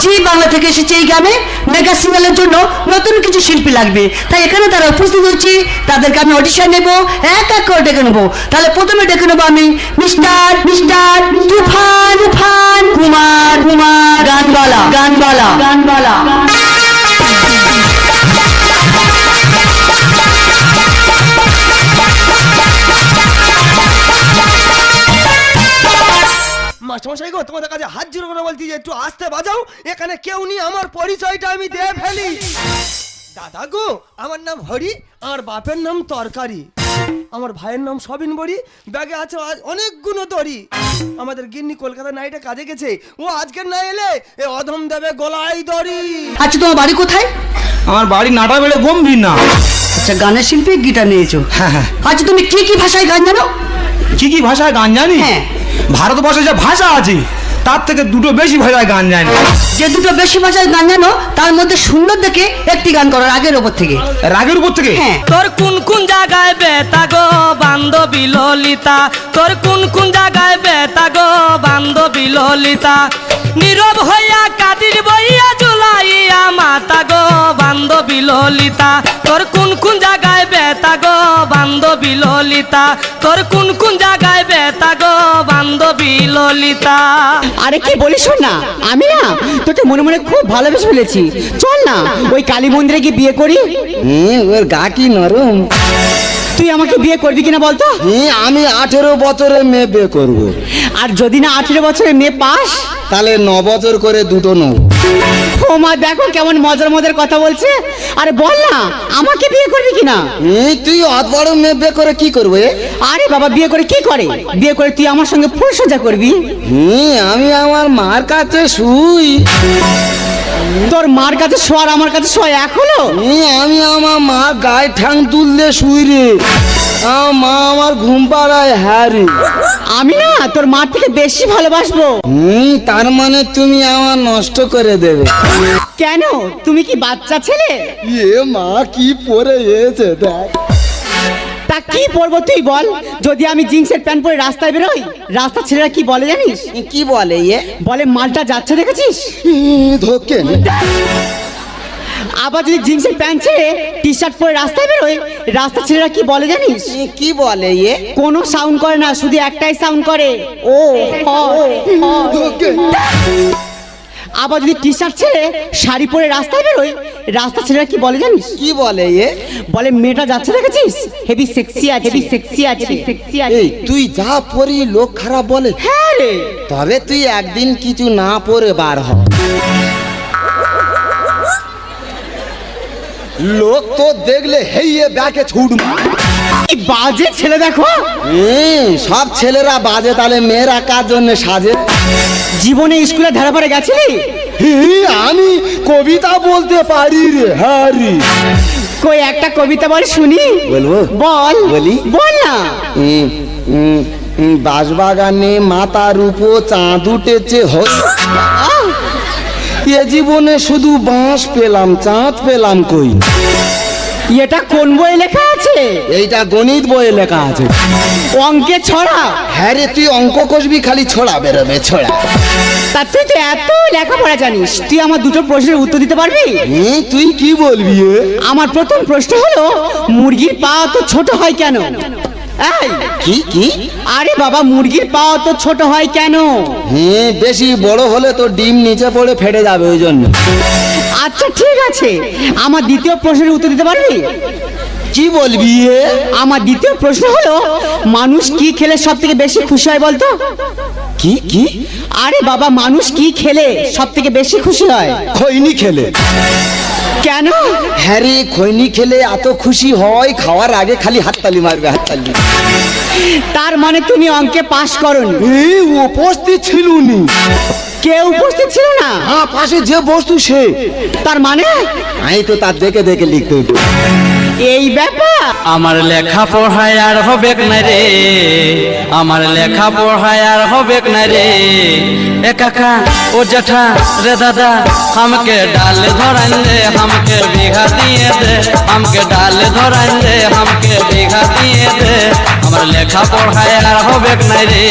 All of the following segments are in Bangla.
জি বাংলা থেকে এসেছে এই গ্রামে মেগা সিরিয়ালের জন্য নতুন কিছু শিল্পী লাগবে, তাই এখানে তারা উপস্থিত হচ্ছে। তাদেরকে আমি অডিশন নেব, এক এক করে ডেকে নেবো। তাহলে প্রথমে ডেকে নেবো আমি মিস্টার মিস্টার তুফান তুফান কুমার কুমার গানবালা গানবালা গানবালা। মাস্টারমশাই গো, তোমাদের কাছে হাত জোড় করে বলছি যে একটু আস্তে বাজাও, এখানে কেউ নেই, আমার পরিচয়টা আমি দিয়ে ফেলি। দাদা গো, আমার নাম হরি, আমার বাপের নাম তরকারি, আমার ভাইয়ের নাম সবিন বড়ি, ব্যাগে আছে অনেকগুলো দড়ি। আমাদের গিন্নি কলকাতা নাইটে কাজে গেছে, ও আজকে না এলে এ অধম দেবে গলায় দড়ি। আচ্ছা তোমার বাড়ি কোথায়? আমার বাড়ি নাটা বেড়ে গম্ভীর না। আচ্ছা গানের শিল্পী, গিটার নিয়েছো। হ্যাঁ। আচ্ছা তুমি কি কি ভাষায় গান জানো? কি ভাষায় গান জানি? হ্যাঁ। ভারতবর্ষে যে ভাষা আছে তার থেকে দুটো বেশি ভাষায় গান জানি। যে দুটো বেশি ভাষায় গান জানো তার মধ্যে সুন্দর দেখে একটি গান করো রাগের উপর থেকে। রাগের উপর থেকে? হ্যাঁ। তোর কোন কোন জায়গায় বেতা গো বান্ধবী ললিতা, তোর কোন কোন জায়গায় বেতা গো বান্ধবী ললিতা, নীরব হইয়া কাদির বইয়া জুলাইয়া মাতা গো বান্ধবী ললিতা, তোর কোন কোন জায়গায় বেতা গো বান্ধবী ললিতা, তোর কোন কোন জায়গায় বেতা গো বান্ধবী ললিতা। আরে কি বলিস না, আমি না তোকে মনে মনে খুব ভালোবেসে ফেলেছি। চল না ওই কালী মন্দিরে গিয়ে বিয়ে করি। ওর গা কি নরম। তুই আমাকে বিয়ে করবি কিনা বলতো? আমি 18 বছরের মেয়ে বিয়ে করবো। আর যদি না 18 বছরের মেয়ে পাস তাহলে 9 বছর করে দুটো নেব। ও মা দেখো কেমন মজার মজার কথা বলছে। আরে বল না আমাকে বিয়ে করবি কিনা? তুই অত বড় মেয়ে বিয়ে করে কি করবে? আরে বাবা বিয়ে করে কি করে? বিয়ে করে তুই আমার সঙ্গে ফুল সজ্জা করবি। আমি আমার মার কাছে শুই। তোর মার কাছে শোয়ার আমার কাছে শোয়া এক হলো? আমি আমার মা গায়ে ঠ্যাং তুললে শুই রে। আমার মা আমার ঘুম পাড়ায়। হ্যাঁ রে, আমি না তোর মার থেকে বেশি ভালোবাসবো। তার মানে তুমি আমার নষ্ট করে দেবে? কেন, তুমি কি বাচ্চা ছেলে? মা কি পরে এসে দেখ। তা কি পরবো তুই বল? যদি আমি জিন্সের প্যান্ট পরে রাস্তায় বেরোই, রাস্তা ছেলেরা কি বলে জানিস? কি বলে? বলে মালটা যাচ্ছে দেখেছিস। ধোকে। আবার যদি জিন্সের প্যান্ট ছেড়ে টি শার্ট পরে রাস্তায় বেরোয়, রাস্তা ছেলেরা কি বলে জানিস? কি বলে? কোনো সাউন্ড করে না, শুধু একটাই সাউন্ড করে, ও ধোকে। আবার যদি টি শার্ট ছেড়ে শাড়ি পরে রাস্তায় বেরোয়, রাস্তা ছেলেরা কি বলে জানিস? কি বলে? বলে মেয়েটা যাচ্ছে দেখেছিস, হেভি সেক্সি আছে, হেভি সেক্সি আছে, সেক্সি আছে। এই তুই যা পরি লোক খারাপ বলে। হ্যাঁ রে। তবে তুই একদিন কিছু না পরে বার হ, লোক তো দেখলে হেইয়ে ব্যাকে ছুট মারে। কি বাজে ছেলে দেখো। সব ছেলেরা বাজে, তাহলে মেয়েরা কার জন্য সাজে? জীবনে স্কুলে ধারে পারে গেছিলি? আমি কবিতা বলতে পারি রে। হ্যাঁ রে। কই একটা কবিতা বল শুনি। বলবো? বল। বলি? বল না। বাঁশবাগানে মাথার উপর চাঁদ উঠেছে, এ জীবনে শুধু বাঁশ পেলাম, চাঁদ পেলাম কই। এটা কোন বই লেখা আছে? এইটা গণিত বইয়ে লেখা আছে। অঙ্কে ছড়া? হ্যাঁ রে, তুই অঙ্ক কষবি, খালি ছড়া বেরোবে ছড়া। তা তুই তো এত লেখাপড়া জানিস, তুই আমার দুটো প্রশ্নের উত্তর দিতে পারবি? তুই কি বলবি? আমার প্রথম প্রশ্ন হলো, মুরগির পা তো ছোট হয় কেন? এই কি কি? আরে বাবা, মুরগির পা তো ছোট হয় কেন? বেশি বড় হলে তো ডিম নিচে পড়ে ফেটে যাবে, ওই জন্য। আচ্ছা ঠিক আছে, আমার দ্বিতীয় প্রশ্নের উত্তর দিতে পারবি? কি বলবি? আমার দ্বিতীয় প্রশ্ন হলো, মানুষ কি খেলে সব থেকে বেশি খুশি হয় বলতো? কি কি? আরে বাবা, মানুষ কি খেলে সব থেকে বেশি খুশি হয়? খৈনি খেলে। কেন? হ্যাঁ রে, খৈনি খেলে এত খুশি হয়, খাওয়ার আগে খালি হাততালি মারবে, হাততালি। তার মানে তুমি অঙ্কে পাস করোনি? উপস্থিত ছিলুনি। কেউ উপস্থিত ছিল না? হ্যাঁ, পাশে যে বস্তু সে। তার মানে? আমি তো তার দেখে দেখে লিখতে হতো। এই ব্যাপার। আমার লেখা পড়ায় আর হবে না রে, আমার লেখা পড়ায় আর হবে না রে, এ কাকা ও জেঠা রে দাদা, हमके डाल धरान दे, हमके बीघा दिए दे, हमके डाल धरान दे, हमके बीघा दिए दे। আমার লেখা পড়ায় আর হবে না রে,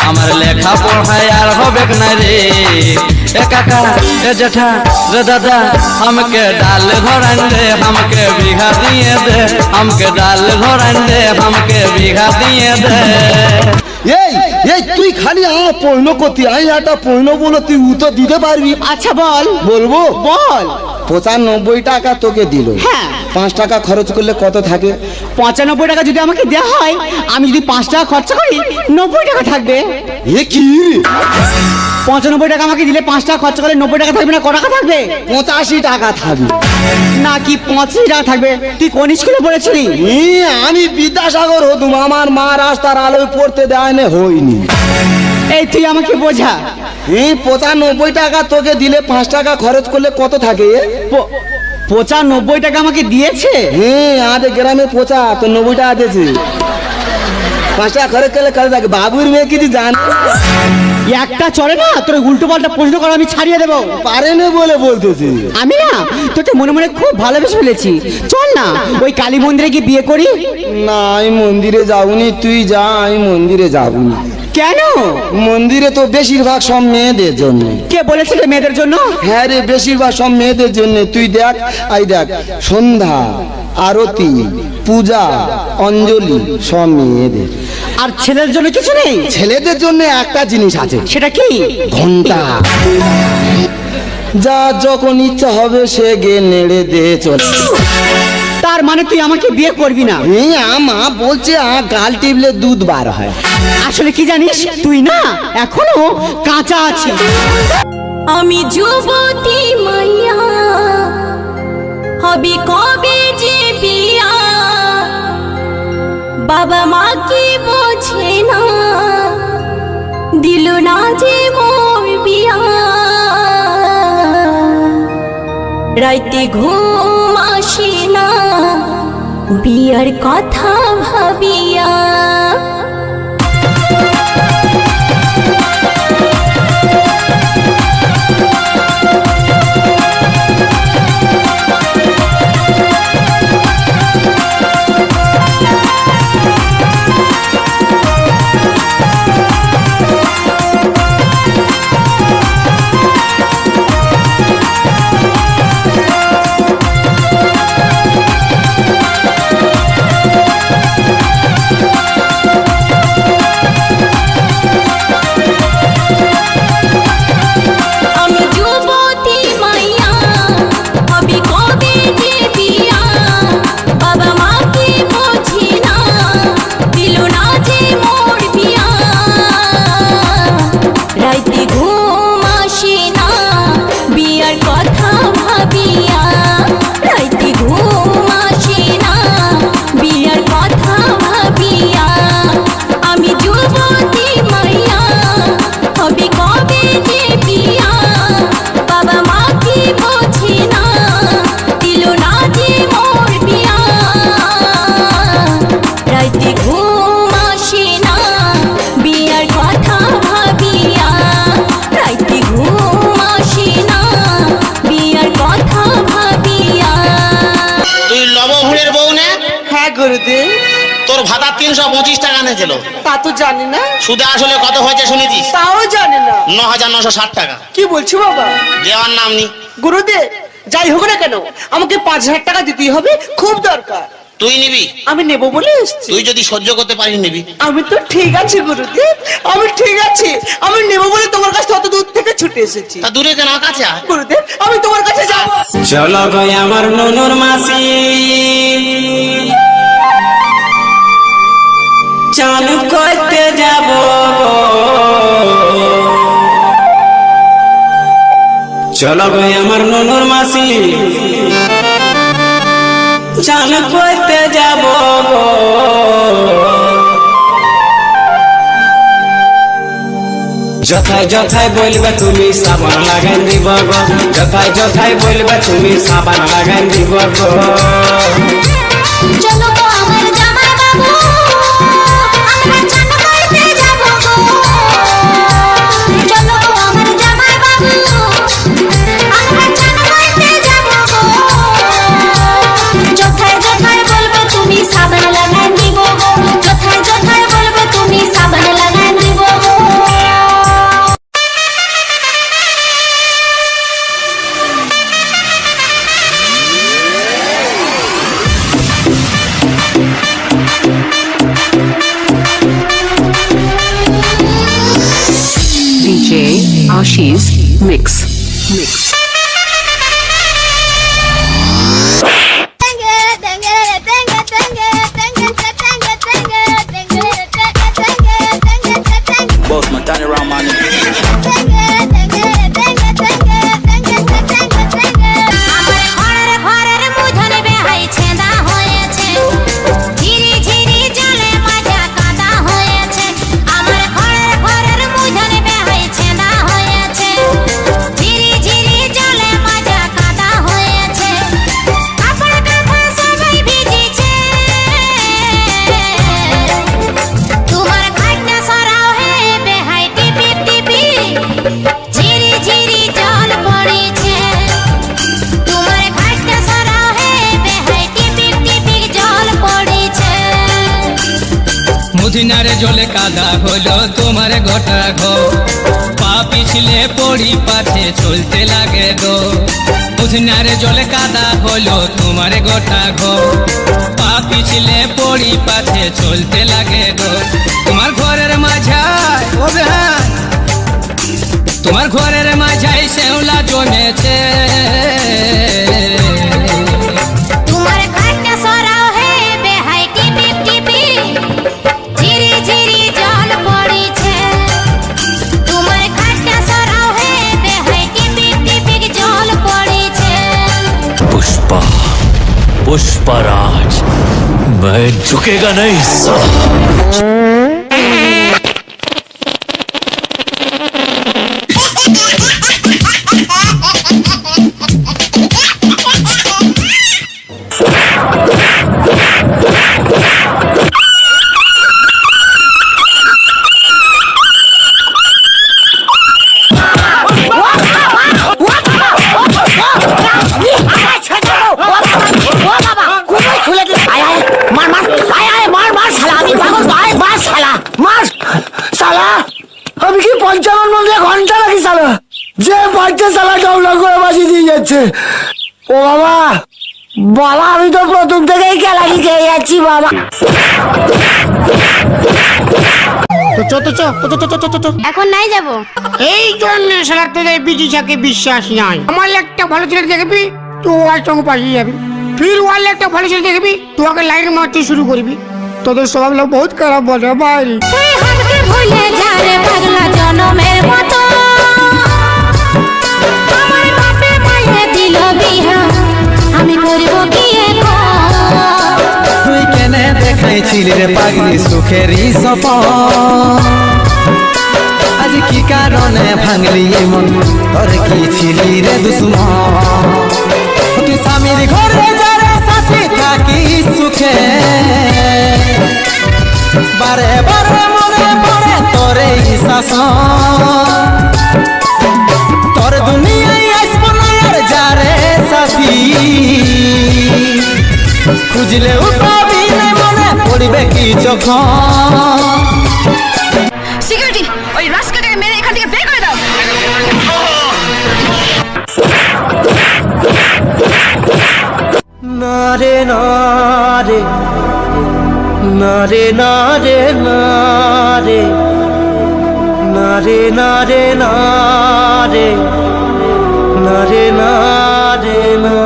আমার লেখা পড়ায় আর হবে না রে, ए काका ए जेठा रे दादा हमके डाल घोरन दे हमके बीघा दिए दे हमके डाल घोरन दे हमके बीघा दिए दे এই এই তুই খালি পয়ন করতি আমি একটা পয়ন বলো তুই উত্তর দিতে পারবি? আচ্ছা বল। বলবো? বল। 95 টাকা তোকে দিল, হ্যাঁ। 5 টাকা খরচ করলে কত থাকে? 95 টাকা যদি আমাকে দেওয়া হয়, আমি যদি 5 টাকা খরচা করি 90 টাকা থাকবে। এ কি 95 টাকা আমাকে দিলে 5 টাকা খরচা করলে 90 টাকা থাকবে না, কত টাকা থাকবে? 85 টাকা থাকবে। নাকি 85 টাকা থাকবে? তুই কোন স্কুলে পড়েছিলি? আমি বিদ্যাসাগর হতুম, আমার মা রাস্তার আলোয় পড়তে দেয় না হয়নি। এই তুই আমাকে বোঝা। 95 টাকা তোকে দিলে 5 টাকা খরচ করলে কত থাকে? 95 টাকা আমাকে দিয়েছে। আমাদের গ্রামে পোচা তো 90 টাকা দিয়েছে। 5 টাকা খরচ করলে কত থাকে? বাবুর মেয়ে কিছু জান একটা চলে না, তোর উল্টো পাল্টা প্রশ্ন করা আমি ছাড়িয়ে দেবো। পারে না বলে বলতেছি। আমি না তোকে মনে মনে খুব ভালোবেসে ফেলেছি, চল না ওই কালী মন্দিরে গিয়ে বিয়ে করি। না আমি মন্দিরে যাবনি, তুই যা, আমি মন্দিরে যাবনি। কেন? মন্দিরে তো বেশিরভাগ সব মেয়েদের জন্য। কে বলেছে যে মেয়েদের জন্য? হ্যাঁ রে, বেশিরভাগ সব মেয়েদের জন্য। তুই দেখ, আই দেখ, সন্ধ্যা আরতি পূজা অঞ্জলি সব মেয়েদের। আর ছেলের জন্য কিছু নেই? ছেলেদের জন্য একটা জিনিস আছে। সেটা কি? ঘন্টা। যা যখন ইচ্ছা হবে সে গে নেড়ে দে চল। তার মানে তুই আমাকে বিয়ে করবি না? আমা বলছে গাল টিপলে দুধ বার হয়। আসলে কি জানিস, তুই না এখনো কাঁচা আছিস। আমি যুবতী মাইয়া হবে কবে যে বিয়া, বাবা মা কি বোঝে না, দিল না যে মোর বিয়া, রাইতে ঘুম আসে না বিয়ার কথা ভাবিয়া। তোর ভাতা 325 টাকা নিয়েছিল। তা তো জানি না। সুদে আসলে কত হয়েছে শুনেছিস? তাও জানি না। 9960 টাকা। কি বলছো বাবা? দেওয়ার নাম নি। গুরুদেব যাই হোক না কেন আমাকে 5000 টাকা দিতেই হবে, খুব দরকার। তুই নিবি? আমি নেব বলে এসেছি। তুই যদি সহ্য করতে পারিস নিবি। আমি তো ঠিক আছে গুরুদেব, আমি ঠিক আছে, আমি নেব বলে তোমার কাছে অত দূর থেকে ছুটে এসেছি। তা দূরে কেন, কাছে আয়। গুরুদেব আমি তোমার কাছে যাব। চলো গো আমার নুনুর মাসি চান করতে যাব, চলো গো আমার নুনুর মাসি চান করতে যাব, যথায় যথায় বলবে তুমি সাবান লাগাই দিব গো, যথায় যথায় বলবে তুমি সাবান লাগাই দিব গো। চলো গো আমার জামাই বাবু, আমরা চান করতে যাব গো। চলো গো আমার জামাই বাবু, আমরা চান করতে যাব গো। যথায় যথায় বলবে তুমি সাবান লাগাই দিব গো, যথায় যথায় বলবে তুমি সাবান লাগাই দিব গো। cheese mix. Boss man, turn around, man. মুদিনারে জলে কাদা হলো তোমার গোটা ঘো, পা পিছলে পড়ি পাছে চলতে লাগে গো। মুদিনারে জলে কাদা হলো তোমার গোটা ঘো, পা পিছলে পড়ি পাছে চলতে লাগে গো। তোমার ঘরের মাঝায় ও বেহান, তোমার ঘরের মাঝায় শ্যাওলা জমেছে। पुष्पराज मैं झुकेगा नहीं আমি কি 55 মধ্যে ঘন্টা লাগি সালা, যে বাড়িতে সালা ডাউলা করে বাজি দিয়ে যাচ্ছে। ও বাবা বাবা, আমি তো প্রথম থেকেই খেলাকি খেয়ে যাচ্ছি বাবা। এখন নাই যাব। এই জন্য সারা তোদের বিটিটাকে বিশ্বাস নাই। আমার একটা ভালো ছেলে দেখবি তুই ওর সঙ্গে পালিয়ে যাবি, ফির ওর একটা ভালো ছেলে দেখবি তুই ওকে লাইন মারতে শুরু করবি। তোদের স্বভাব লোক বহুত খারাপ বলে ভাই। তুই হাতকে ভুলে যা রে পাগলা জনমের মতো, আমার বাপে মায়ে দিল বিহা, আমি করব কি এখন? তুই কেনে দেখাইছিলি রে পাগলি সুখেরই সপন, আজ কি কারণে ভাঙলি মন, তোর কি ছিলি রে দুশ্মন? তুই স্বামীর ঘরে যারে সাথে থাকি সুখে, বারে বারে মনে পড়ে তোরে শাসন। তোর দুনিয়ায় আসব না আর যারে সাথী, খুঁজলেও পাবি না মনে পড়বে কি যখন। সিকিউরিটি, ওই রাস্কাটাকে মেরে এখান থেকে বের করে দাও। না রে না রে, না রে না রে, না রে না রে, না রে না রে, না রে না রে না।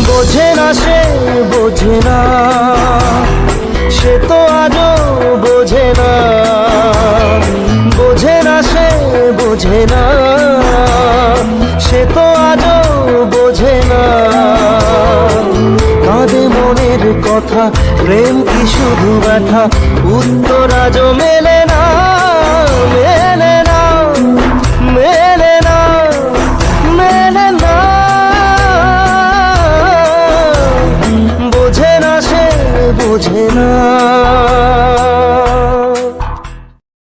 বোঝে না সে, বোঝে না সে তো আজও বোঝে না, বোঝে না সে, বোঝে না সে তো আজও বোঝে না। কাঁদে মনের কথা, প্রেম কি শুধু ব্যথা, উত্তর আজও মেলে না, মেলে না, মেলে না, মেলে না। বোঝে না সে, বোঝে না।